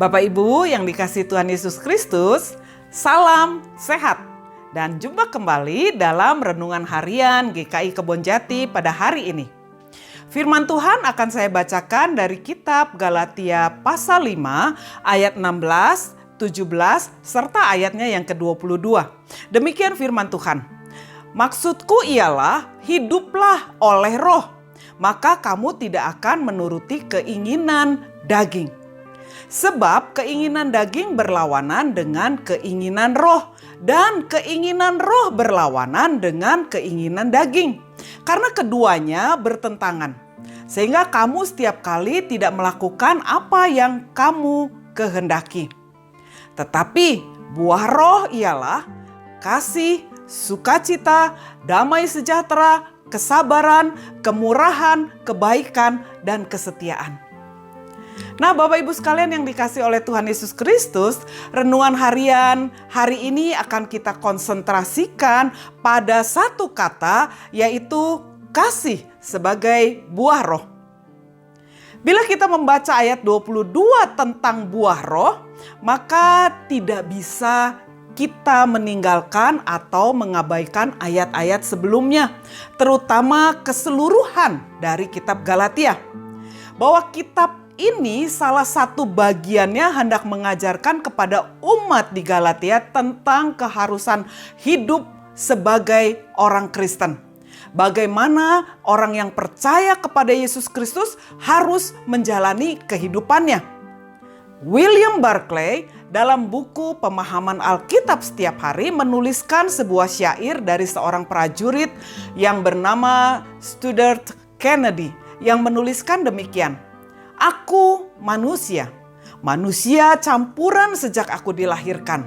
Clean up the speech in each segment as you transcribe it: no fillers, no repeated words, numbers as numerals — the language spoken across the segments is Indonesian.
Bapak Ibu yang dikasihi Tuhan Yesus Kristus, salam sehat. Dan jumpa kembali dalam Renungan Harian GKI Kebonjati pada hari ini. Firman Tuhan akan saya bacakan dari kitab Galatia pasal 5 ayat 16, 17 serta ayatnya yang ke-22. Demikian firman Tuhan. Maksudku ialah hiduplah oleh roh, maka kamu tidak akan menuruti keinginan daging. Sebab keinginan daging berlawanan dengan keinginan roh, dan keinginan roh berlawanan dengan keinginan daging. Karena keduanya bertentangan, sehingga kamu setiap kali tidak melakukan apa yang kamu kehendaki. Tetapi buah roh ialah kasih, sukacita, damai sejahtera, kesabaran, kemurahan, kebaikan, dan kesetiaan. Nah, Bapak Ibu sekalian yang dikasihi oleh Tuhan Yesus Kristus, renungan harian hari ini akan kita konsentrasikan pada satu kata, yaitu kasih sebagai buah roh. Bila kita membaca ayat 22 tentang buah roh, maka tidak bisa kita meninggalkan atau mengabaikan ayat-ayat sebelumnya, terutama keseluruhan dari kitab Galatia. Bahwa kitab ini salah satu bagiannya hendak mengajarkan kepada umat di Galatia tentang keharusan hidup sebagai orang Kristen. Bagaimana orang yang percaya kepada Yesus Kristus harus menjalani kehidupannya. William Barclay dalam buku Pemahaman Alkitab Setiap Hari menuliskan sebuah syair dari seorang prajurit yang bernama Stuart Kennedy yang menuliskan demikian. Aku manusia, manusia campuran sejak aku dilahirkan.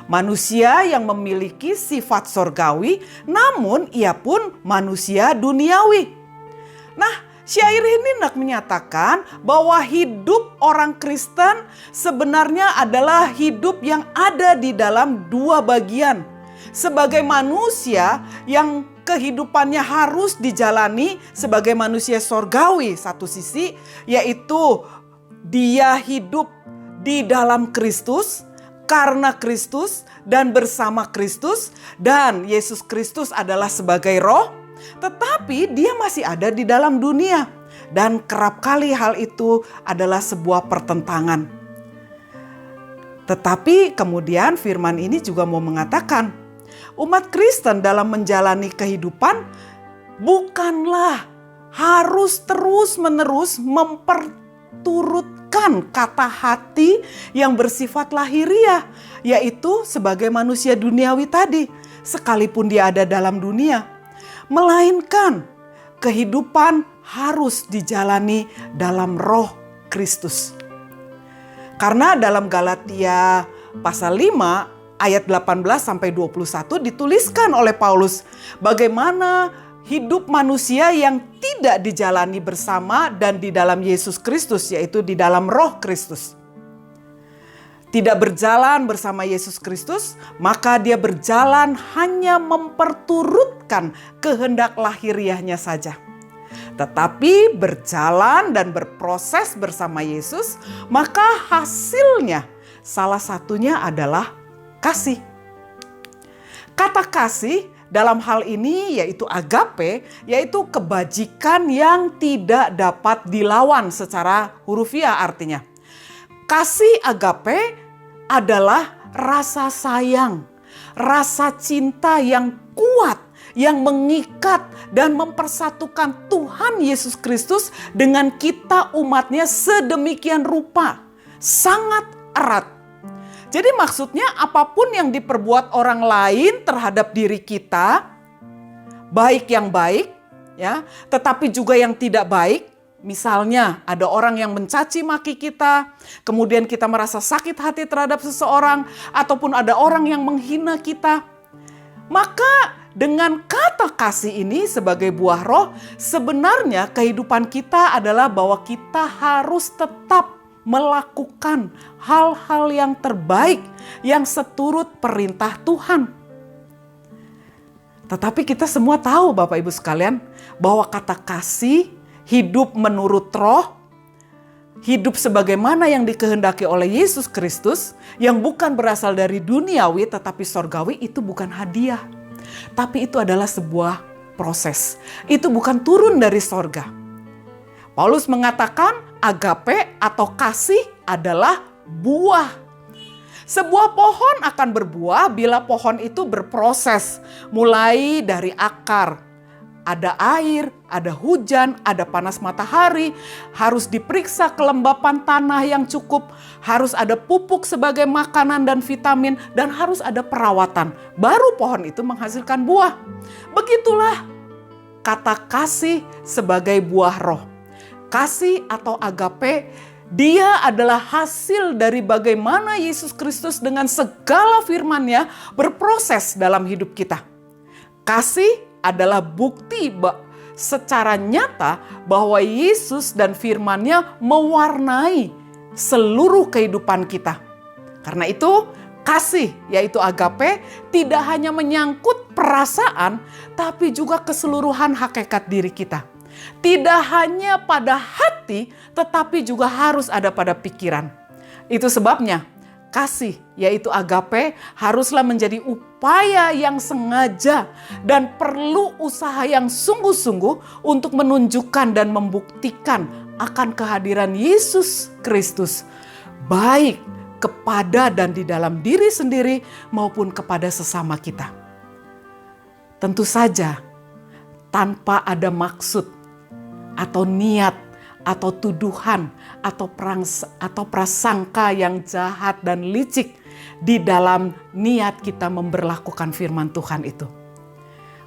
Manusia yang memiliki sifat sorgawi, namun ia pun manusia duniawi. Nah, syair ini hendak menyatakan bahwa hidup orang Kristen sebenarnya adalah hidup yang ada di dalam dua bagian. Sebagai manusia yang kehidupannya harus dijalani sebagai manusia sorgawi satu sisi, yaitu dia hidup di dalam Kristus, karena Kristus dan bersama Kristus, dan Yesus Kristus adalah sebagai roh, tetapi dia masih ada di dalam dunia, dan kerap kali hal itu adalah sebuah pertentangan. Tetapi kemudian firman ini juga mau mengatakan, umat Kristen dalam menjalani kehidupan bukanlah harus terus-menerus memperturutkan kata hati yang bersifat lahiriah, yaitu sebagai manusia duniawi tadi, sekalipun dia ada dalam dunia. Melainkan kehidupan harus dijalani dalam roh Kristus. Karena dalam Galatia pasal 5 ayat 18-21 dituliskan oleh Paulus bagaimana hidup manusia yang tidak dijalani bersama dan di dalam Yesus Kristus, yaitu di dalam roh Kristus. Tidak berjalan bersama Yesus Kristus, maka dia berjalan hanya memperturutkan kehendak lahiriahnya saja. Tetapi berjalan dan berproses bersama Yesus, maka hasilnya salah satunya adalah kasih. Kata kasih dalam hal ini yaitu agape, yaitu kebajikan yang tidak dapat dilawan secara hurufiah artinya. Kasih agape adalah rasa sayang, rasa cinta yang kuat, yang mengikat dan mempersatukan Tuhan Yesus Kristus dengan kita umatnya sedemikian rupa, sangat erat. Jadi maksudnya apapun yang diperbuat orang lain terhadap diri kita, baik yang baik, ya, tetapi juga yang tidak baik. Misalnya ada orang yang mencaci maki kita, kemudian kita merasa sakit hati terhadap seseorang, ataupun ada orang yang menghina kita. Maka dengan kata kasih ini sebagai buah roh, sebenarnya kehidupan kita adalah bahwa kita harus tetap melakukan hal-hal yang terbaik yang seturut perintah Tuhan. Tetapi kita semua tahu Bapak Ibu sekalian bahwa kata kasih, hidup menurut roh, hidup sebagaimana yang dikehendaki oleh Yesus Kristus, yang bukan berasal dari duniawi tetapi sorgawi, itu bukan hadiah. Tapi itu adalah sebuah proses. Itu bukan turun dari sorga. Paulus mengatakan agape atau kasih adalah buah. Sebuah pohon akan berbuah bila pohon itu berproses, mulai dari akar. Ada air, ada hujan, ada panas matahari, harus diperiksa kelembapan tanah yang cukup, harus ada pupuk sebagai makanan dan vitamin, dan harus ada perawatan. Baru pohon itu menghasilkan buah. Begitulah kata kasih sebagai buah roh. Kasih atau agape, dia adalah hasil dari bagaimana Yesus Kristus dengan segala firman-Nya berproses dalam hidup kita. Kasih adalah bukti secara nyata bahwa Yesus dan firman-Nya mewarnai seluruh kehidupan kita. Karena itu, kasih yaitu agape tidak hanya menyangkut perasaan, tapi juga keseluruhan hakikat diri kita. Tidak hanya pada hati, tetapi juga harus ada pada pikiran. Itu sebabnya kasih, yaitu agape, haruslah menjadi upaya yang sengaja dan perlu usaha yang sungguh-sungguh untuk menunjukkan dan membuktikan akan kehadiran Yesus Kristus, baik kepada dan di dalam diri sendiri maupun kepada sesama kita. Tentu saja tanpa ada maksud atau niat, atau tuduhan, atau prasangka yang jahat dan licik di dalam niat kita memberlakukan firman Tuhan itu.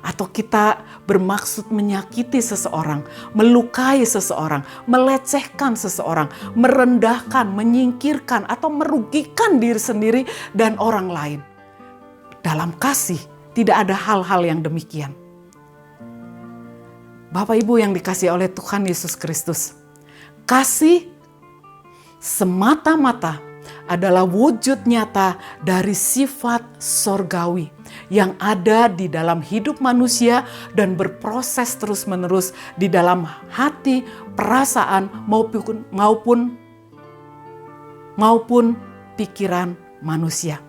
Atau kita bermaksud menyakiti seseorang, melukai seseorang, melecehkan seseorang, merendahkan, menyingkirkan, atau merugikan diri sendiri dan orang lain. Dalam kasih tidak ada hal-hal yang demikian. Bapak Ibu yang dikasihi oleh Tuhan Yesus Kristus, kasih semata-mata adalah wujud nyata dari sifat sorgawi yang ada di dalam hidup manusia dan berproses terus-menerus di dalam hati, perasaan maupun pikiran manusia.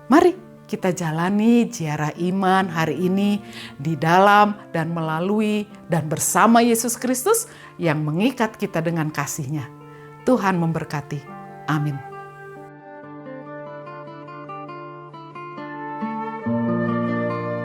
Mari kita jalani ziarah iman hari ini di dalam dan melalui dan bersama Yesus Kristus yang mengikat kita dengan kasih-Nya. Tuhan memberkati. Amin.